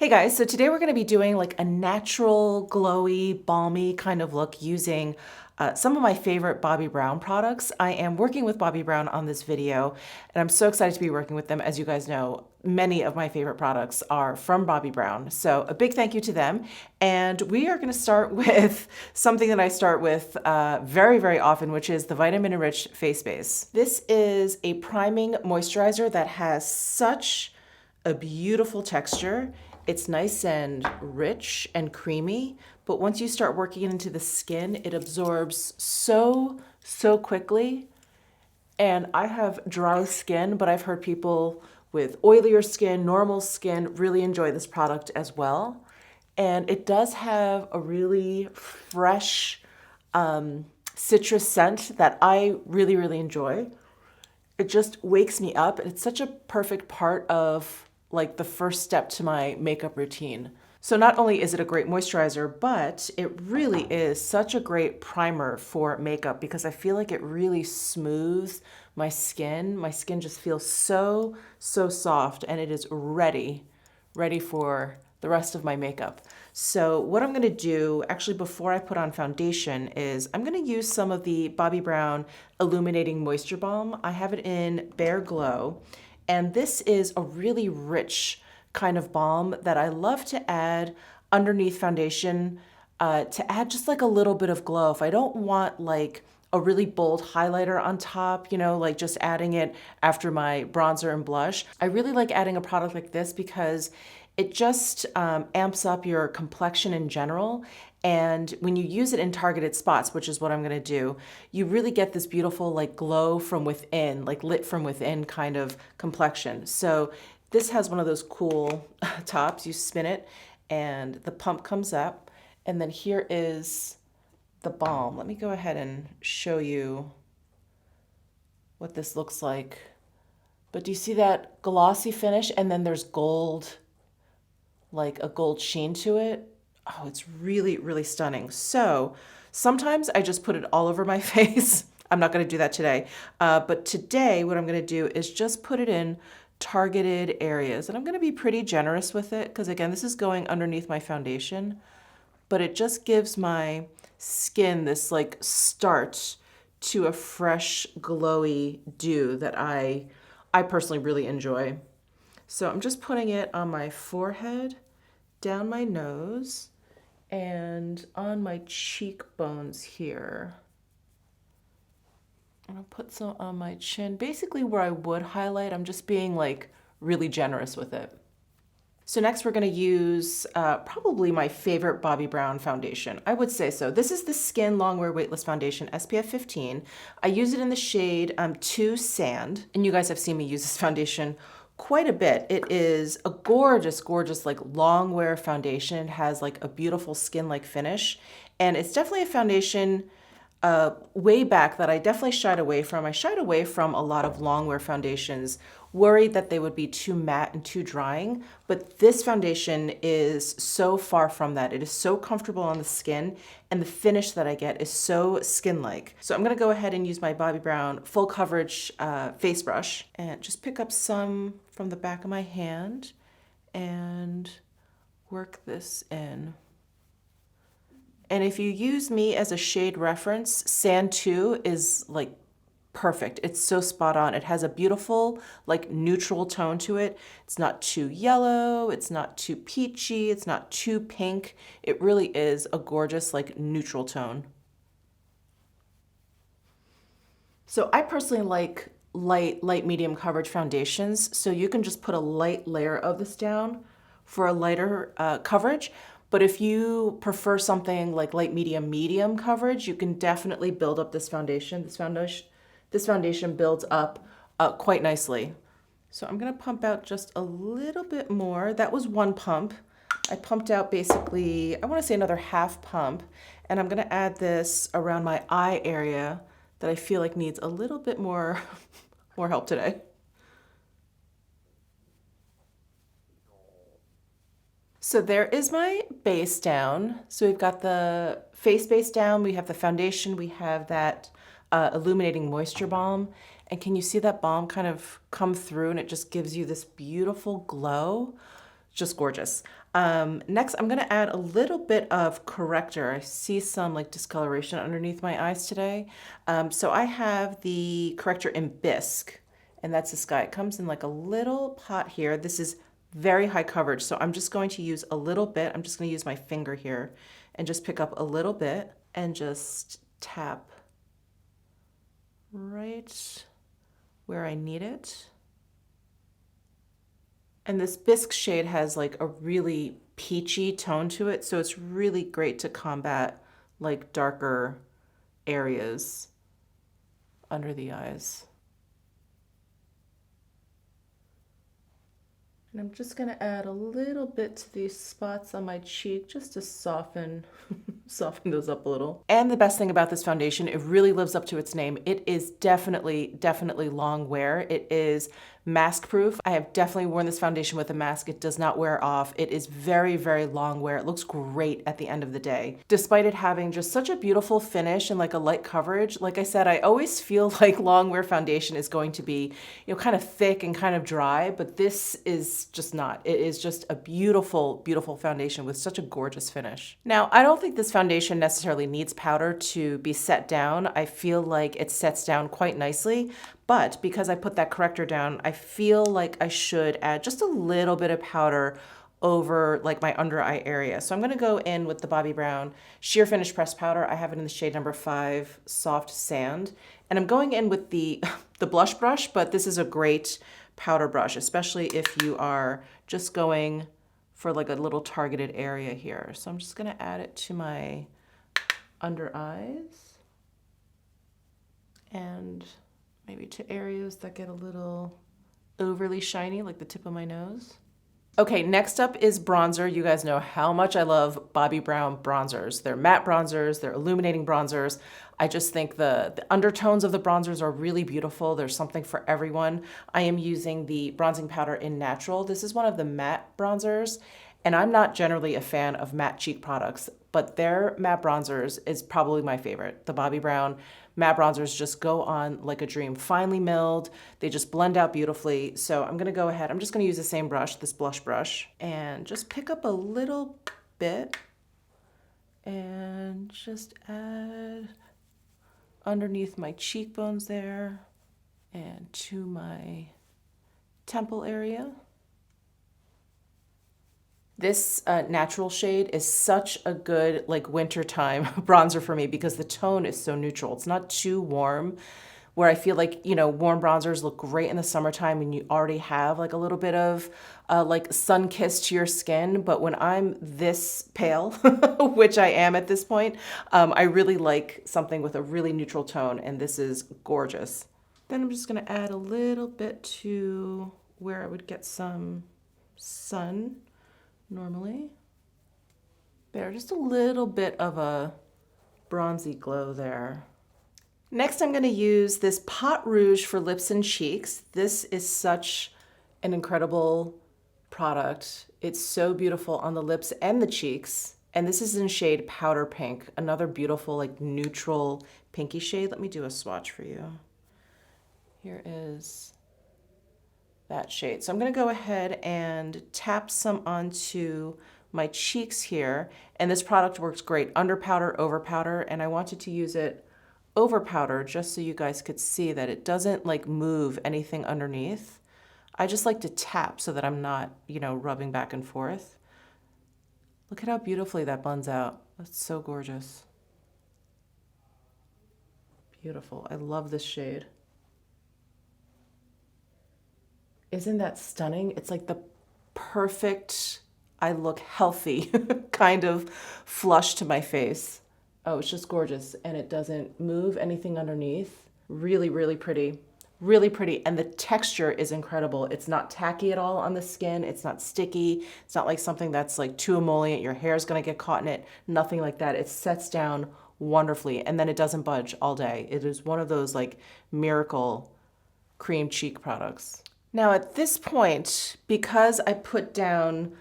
Hey guys, so today we're going to be doing like a natural, glowy, balmy kind of look using some of my favorite Bobbi Brown products. I am working with Bobbi Brown on this video, and I'm so excited to be working with them. As you guys know, many of my favorite products are from Bobbi Brown. So a big thank you to them. And we are going to start with something that I start with very, very often, which is the Vitamin-Enriched Face Base. This is a priming moisturizer that has such a beautiful texture. It's nice and rich and creamy, but once you start working it into the skin, it absorbs so quickly. And I have dry skin, but I've heard people with oilier skin, normal skin, really enjoy this product as well. And it does have a really fresh citrus scent that I really, really enjoy. It just wakes me up, and it's such a perfect part of like the first step to my makeup routine. So not only is it a great moisturizer, but it really is such a great primer for makeup because I feel like it really smooths my skin. My skin just feels so soft, and it is ready for the rest of my makeup. So what I'm gonna do, actually before I put on foundation, is I'm gonna use some of the Bobbi Brown Illuminating Moisture Balm. I have it in Bare Glow, and this is a really rich kind of balm that I love to add underneath foundation to add just like a little bit of glow. If I don't want like a really bold highlighter on top, you know, like just adding it after my bronzer and blush. I really like adding a product like this because it just amps up your complexion in general. And when you use it in targeted spots, which is what I'm gonna do, you really get this beautiful like glow from within, like lit from within kind of complexion. So this has one of those cool tops. You spin it and the pump comes up. And then here is the balm. Let me go ahead and show you what this looks like. But do you see that glossy finish? And then there's gold, like a gold sheen to it. Oh, it's really, really stunning. So sometimes I just put it all over my face. I'm not gonna do that today. But today what I'm gonna do is just put it in targeted areas. And I'm gonna be pretty generous with it because again, this is going underneath my foundation, but it just gives my skin this like start to a fresh, glowy dew that I personally really enjoy. So I'm just putting it on my forehead, down my nose, and on my cheekbones here. And I'll put some on my chin, basically where I would highlight. I'm just being like really generous with it. So next we're gonna use probably my favorite Bobbi Brown foundation. I would say so. This is the Skin Longwear Weightless Foundation, SPF 15. I use it in the shade 2 Sand, and you guys have seen me use this foundation quite a bit. It is a gorgeous, gorgeous like Longwear foundation. It has like a beautiful skin-like finish, and it's definitely a foundation way back that I definitely shied away from. I shied away from a lot of Longwear foundations, worried that they would be too matte and too drying, but this foundation is so far from that. It is so comfortable on the skin, and the finish that I get is so skin-like. So I'm gonna go ahead and use my Bobbi Brown full coverage face brush and just pick up some from the back of my hand and work this in. And if you use me as a shade reference, Sand 2 is like perfect. It's so spot on. It has a beautiful like neutral tone to it. It's not too yellow, it's not too peachy, it's not too pink. It really is a gorgeous like neutral tone. So I personally like light medium coverage foundations. So you can just put a light layer of this down for a lighter coverage. But if you prefer something like light medium coverage, you can definitely build up this foundation. This foundation builds up quite nicely. So I'm gonna pump out just a little bit more. That was one pump. I pumped out basically, I wanna say another half pump, and I'm gonna add this around my eye area that I feel like needs a little bit more, more help today. So there is my base down. So we've got the face base down, we have the foundation, we have that Illuminating Moisture Balm. And can you see that balm kind of come through, and it just gives you this beautiful glow? Just gorgeous. Next, I'm gonna add a little bit of corrector. I see some like discoloration underneath my eyes today. So I have the corrector in Bisque, and that's this guy. It comes in like a little pot here. This is very high coverage, so I'm just going to use a little bit. I'm just gonna use my finger here and just pick up a little bit and just tap right where I need it. And this Bisque shade has like a really peachy tone to it, so it's really great to combat like darker areas under the eyes. And I'm just gonna add a little bit to these spots on my cheek just to soften those up a little. And the best thing about this foundation, it really lives up to its name. It is definitely long wear. It is mask proof. I have definitely worn this foundation with a mask. It does not wear off. It is very long wear. It looks great at the end of the day. Despite it having just such a beautiful finish and like a light coverage, like I said, I always feel like long wear foundation is going to be, you know, kind of thick and kind of dry, but this is just not. It is just a beautiful foundation with such a gorgeous finish. Now, I don't think this foundation necessarily needs powder to be set down. I feel like it sets down quite nicely, but because I put that corrector down, I feel like I should add just a little bit of powder over like my under eye area. So I'm gonna go in with the Bobbi Brown Sheer Finish Pressed Powder. I have it in the shade number 5, Soft Sand. And I'm going in with the blush brush, but this is a great powder brush, especially if you are just going for like a little targeted area here. So I'm just gonna add it to my under eyes and maybe to areas that get a little overly shiny, like the tip of my nose. Okay, next up is bronzer. You guys know how much I love Bobbi Brown bronzers. They're matte bronzers, they're illuminating bronzers. I just think the undertones of the bronzers are really beautiful. There's something for everyone. I am using the bronzing powder in Natural. This is one of the matte bronzers, and I'm not generally a fan of matte cheek products, but their matte bronzers is probably my favorite. The Bobbi Brown matte bronzers just go on like a dream. Finely milled, they just blend out beautifully. So I'm gonna go ahead, I'm just gonna use the same brush, this blush brush, and just pick up a little bit and just add underneath my cheekbones there and to my temple area. This Natural shade is such a good like wintertime bronzer for me because the tone is so neutral. It's not too warm, where I feel like, you know, warm bronzers look great in the summertime and you already have like a little bit of like sun kiss to your skin. But when I'm this pale, which I am at this point, I really like something with a really neutral tone, and this is gorgeous. Then I'm just gonna add a little bit to where I would get some sun normally. There, just a little bit of a bronzy glow there. Next, I'm gonna use this Pot Rouge for lips and cheeks. This is such an incredible product. It's so beautiful on the lips and the cheeks. And this is in shade Powder Pink, another beautiful like neutral pinky shade. Let me do a swatch for you. Here is that shade. So I'm gonna go ahead and tap some onto my cheeks here. And this product works great under powder, over powder, and I wanted to use it over powder just so you guys could see that it doesn't like move anything underneath. I just like to tap so that I'm not, you know, rubbing back and forth. Look at how beautifully that blends out. That's so gorgeous. Beautiful. I love this shade. Isn't that stunning? It's like the perfect, I look healthy kind of flush to my face. Oh, it's just gorgeous. And it doesn't move anything underneath. Really, really pretty. Really pretty. And the texture is incredible. It's not tacky at all on the skin. It's not sticky. It's not like something that's like too emollient. Your hair is going to get caught in it. Nothing like that. It sets down wonderfully. And then it doesn't budge all day. It is one of those like miracle cream cheek products. Now at this point, because I put down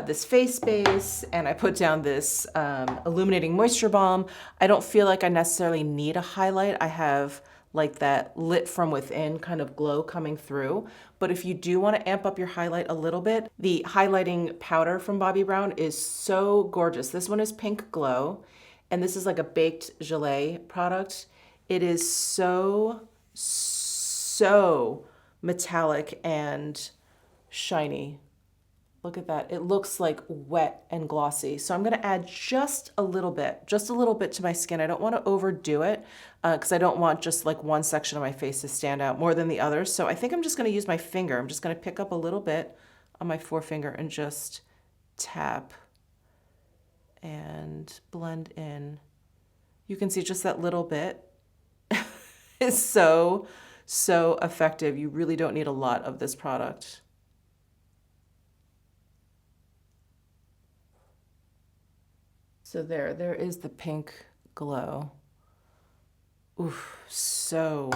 this face base and I put down this Illuminating Moisture Balm, I don't feel like I necessarily need a highlight. I have like that lit from within kind of glow coming through. But if you do want to amp up your highlight a little bit, the highlighting powder from Bobbi Brown is so gorgeous. This one is Pink Glow, and this is like a baked gelée product. It is so metallic and shiny. Look at that. It looks like wet and glossy. So I'm going to add just a little bit to my skin. I don't want to overdo it because I don't want just like one section of my face to stand out more than the others. So I think I'm just going to use my finger. I'm just going to pick up a little bit on my forefinger and just tap and blend in. You can see just that little bit is so effective. You really don't need a lot of this product. So there is the Pink Glow. Oof, so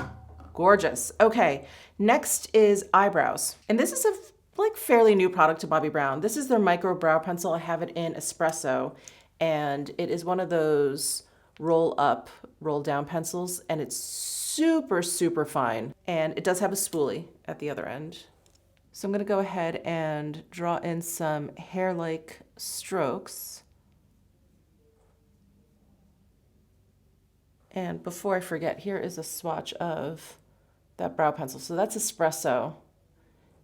gorgeous. Okay, next is eyebrows. And this is a like fairly new product to Bobbi Brown. This is their micro brow pencil. I have it in Espresso, and it is one of those roll up, roll down pencils, and it's super fine. And it does have a spoolie at the other end. So I'm gonna go ahead and draw in some hair-like strokes. And before I forget, here is a swatch of that brow pencil. So that's Espresso.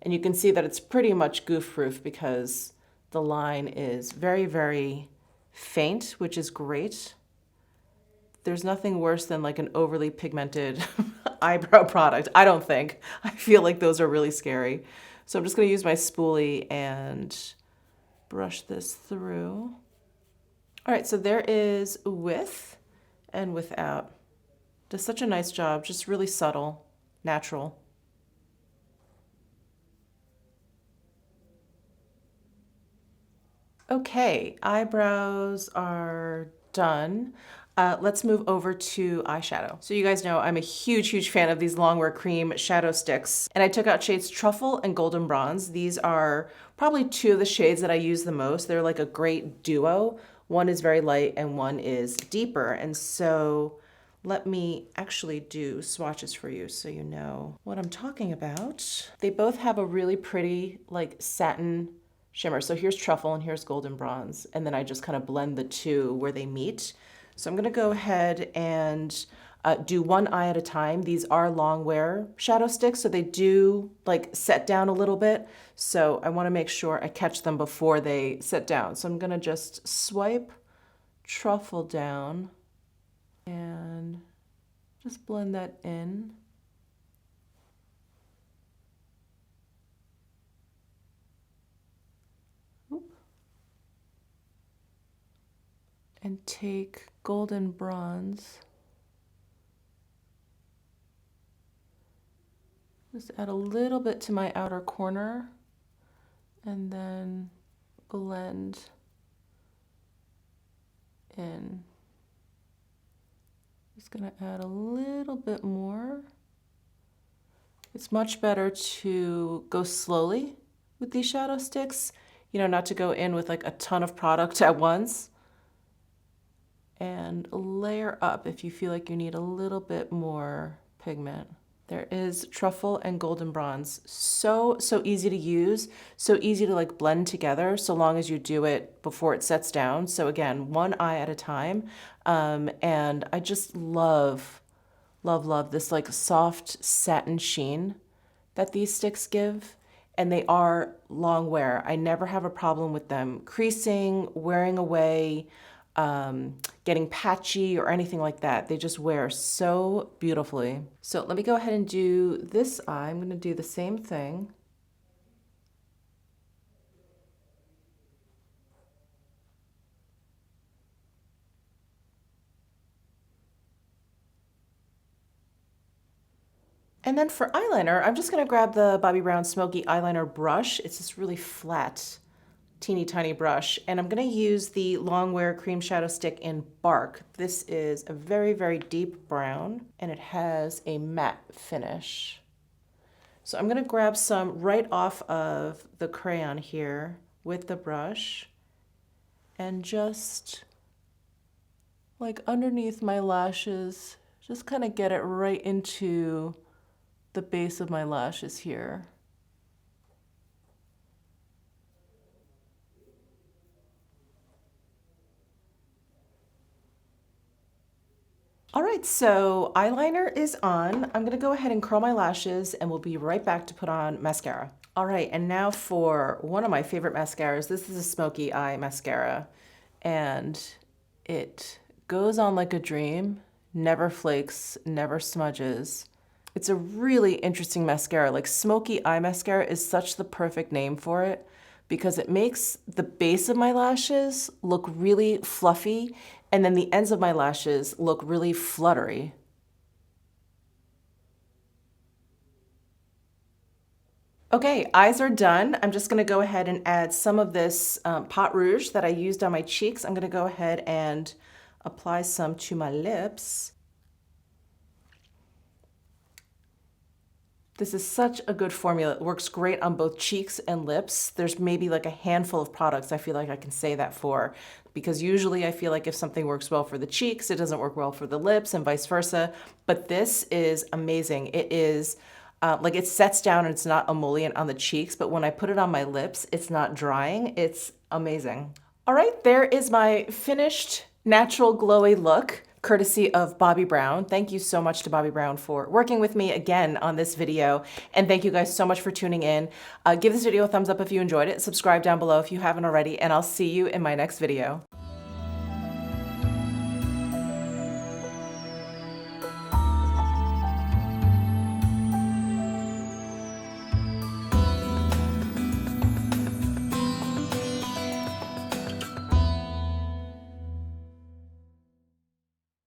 And you can see that it's pretty much goof-proof because the line is very faint, which is great. There's nothing worse than like an overly pigmented eyebrow product, I don't think. I feel like those are really scary. So I'm just gonna use my spoolie and brush this through. All right, so there is with and without. Does such a nice job, just really subtle, natural. Okay, eyebrows are done. Let's move over to eyeshadow. So you guys know I'm a huge fan of these Longwear cream shadow sticks. And I took out shades Truffle and Golden Bronze. These are probably two of the shades that I use the most. They're like a great duo. One is very light and one is deeper. And so let me actually do swatches for you so you know what I'm talking about. They both have a really pretty like satin shimmer. So here's Truffle and here's Golden Bronze. And then I just kind of blend the two where they meet. So I'm gonna go ahead and do one eye at a time. These are Longwear shadow sticks, so they do like set down a little bit. So I wanna make sure I catch them before they set down. So I'm gonna just swipe Truffle down and just blend that in. And take Golden Bronze. Just add a little bit to my outer corner and then blend in. Just gonna add a little bit more. It's much better to go slowly with these shadow sticks, you know, not to go in with like a ton of product at once. And layer up if you feel like you need a little bit more pigment. There is Truffle and Golden Bronze. So easy to use, so easy to like blend together so long as you do it before it sets down. So again, one eye at a time. And I just love this like soft satin sheen that these sticks give. And they are Longwear. I never have a problem with them creasing, wearing away, getting patchy or anything like that. They just wear so beautifully. So let me go ahead and do this eye. I'm going to do the same thing. And then for eyeliner, I'm just going to grab the Bobbi Brown Smokey eyeliner brush. It's this really flat, teeny tiny brush, and I'm going to use the Longwear cream shadow stick in Bark. This is a very deep brown and it has a matte finish. So I'm going to grab some right off of the crayon here with the brush and just like underneath my lashes, Just kind of get it right into the base of my lashes here. All right, so eyeliner is on. I'm gonna go ahead and curl my lashes and we'll be right back to put on mascara. All right, and now for one of my favorite mascaras. This is a Smokey eye mascara and it goes on like a dream, never flakes, never smudges. It's a really interesting mascara. Like Smokey eye mascara is such the perfect name for it because it makes the base of my lashes look really fluffy and then the ends of my lashes look really fluttery. Okay, eyes are done. I'm just gonna go ahead and add some of this pot rouge that I used on my cheeks. I'm gonna go ahead and apply some to my lips. This is such a good formula. It works great on both cheeks and lips. There's maybe like a handful of products I feel like I can say that for, because usually I feel like if something works well for the cheeks, it doesn't work well for the lips and vice versa. But this is amazing. It is like it sets down and it's not emollient on the cheeks, but when I put it on my lips, it's not drying. It's amazing. All right, there is my finished natural glowy look, courtesy of Bobbi Brown. Thank you so much to Bobbi Brown for working with me again on this video. And thank you guys so much for tuning in. Give this video a thumbs up if you enjoyed it. Subscribe down below if you haven't already, and I'll see you in my next video.